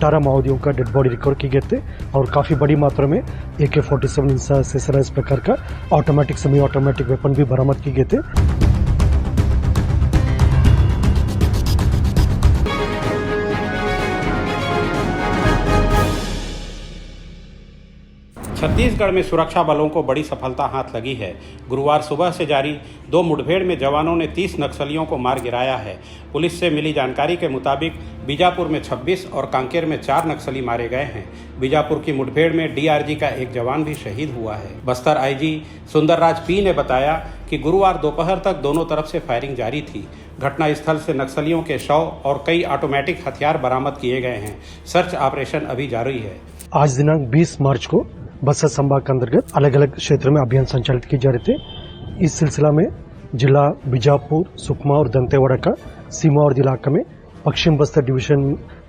18 माओवादियों का dead body recover किए गए थे और काफ़ी बड़ी मात्रा में AK-47 इंसास इस प्रकार का ऑटोमेटिक सेमी ऑटोमेटिक वेपन भी बरामद किए गए थे। छत्तीसगढ़ में सुरक्षा बलों को बड़ी सफलता हाथ लगी है। गुरुवार सुबह से जारी 2 मुठभेड़ में जवानों ने 30 नक्सलियों को मार गिराया है। पुलिस से मिली जानकारी के मुताबिक बीजापुर में 26 और कांकेर में 4 नक्सली मारे गए हैं। बीजापुर की मुठभेड़ में DRG का एक जवान भी शहीद हुआ है। बस्तर IG सुंदरराज P ने बताया कि गुरुवार दोपहर तक दोनों तरफ से फायरिंग जारी थी। घटनास्थल से नक्सलियों के शव और कई ऑटोमेटिक हथियार बरामद किए गए हैं। सर्च ऑपरेशन अभी जारी है। आज दिनांक 20 मार्च को बस्तर संभाग के अंतर्गत अलग अलग क्षेत्रों में अभियान संचालित किए जा रहे थे। इस सिलसिला में जिला बीजापुर, सुकमा और दंतेवाड़ा का सीमावर्ती इलाका में पश्चिम बस्तर डिवीजन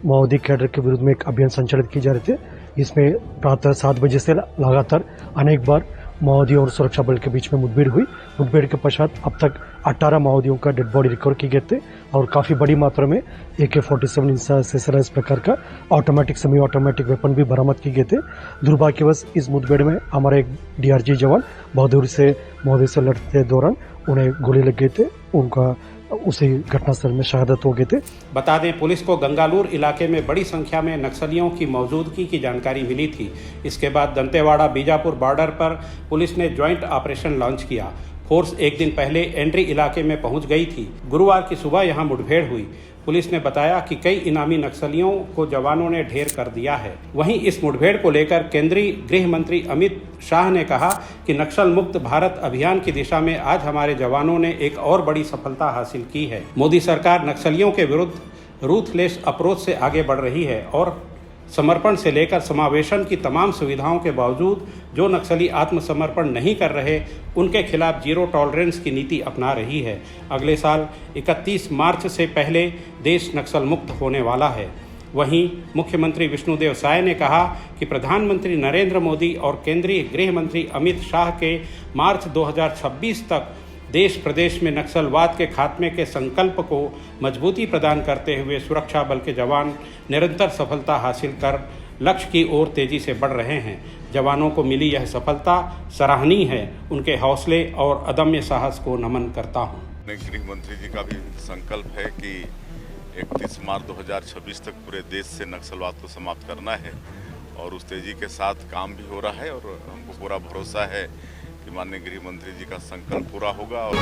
माओवादी कैडर के विरुद्ध में एक अभियान संचालित किए जा रहे थे। इसमें प्रातः 7 बजे से लगातार अनेक बार माओवादियों और सुरक्षा बल के बीच में मुठभेड़ हुई। मुठभेड़ के पश्चात अब तक 18 माओवादियों का डेड बॉडी रिकवर किए गए थे और काफ़ी बड़ी मात्रा में AK-47 इंसास इस प्रकार का ऑटोमेटिक सेमी ऑटोमेटिक वेपन भी बरामद किए गए थे। दुर्भाग्यवश इस मुठभेड़ में हमारा एक DRG जवान बहादुरी से माओवादी से लड़ते दौरान उन्हें गोली लग गए थे। उनका उसी घटनास्थल में शहादत हो गए थे। बता दें, पुलिस को गंगालूर इलाके में बड़ी संख्या में नक्सलियों की मौजूदगी की जानकारी मिली थी। इसके बाद दंतेवाड़ा बीजापुर बॉर्डर पर पुलिस ने ज्वाइंट ऑपरेशन लॉन्च किया। फोर्स एक दिन पहले एंट्री इलाके में पहुंच गई थी। गुरुवार की सुबह यहां मुठभेड़ हुई। पुलिस ने बताया कि कई इनामी नक्सलियों को जवानों ने ढेर कर दिया है। वहीं इस मुठभेड़ को लेकर केंद्रीय गृह मंत्री अमित शाह ने कहा कि नक्सल मुक्त भारत अभियान की दिशा में आज हमारे जवानों ने एक और बड़ी सफलता हासिल की है। मोदी सरकार नक्सलियों के विरुद्ध रूथलेस अप्रोच से आगे बढ़ रही है और समर्पण से लेकर समावेशन की तमाम सुविधाओं के बावजूद जो नक्सली आत्मसमर्पण नहीं कर रहे, उनके खिलाफ जीरो टॉलरेंस की नीति अपना रही है। अगले साल 31 मार्च से पहले देश नक्सल मुक्त होने वाला है। वहीं मुख्यमंत्री विष्णुदेव साय ने कहा कि प्रधानमंत्री नरेंद्र मोदी और केंद्रीय गृह मंत्री अमित शाह के मार्च 2026 तक देश प्रदेश में नक्सलवाद के खात्मे के संकल्प को मजबूती प्रदान करते हुए सुरक्षा बल के जवान निरंतर सफलता हासिल कर लक्ष्य की ओर तेजी से बढ़ रहे हैं। जवानों को मिली यह सफलता सराहनीय है। उनके हौसले और अदम्य साहस को नमन करता हूँ। गृह मंत्री जी का भी संकल्प है कि 31 मार्च 2026 तक पूरे देश से नक्सलवाद को समाप्त करना है और उस तेजी के साथ काम भी हो रहा है और हमको पूरा भरोसा है कि माननीय गृह मंत्री जी का संकल्प पूरा होगा और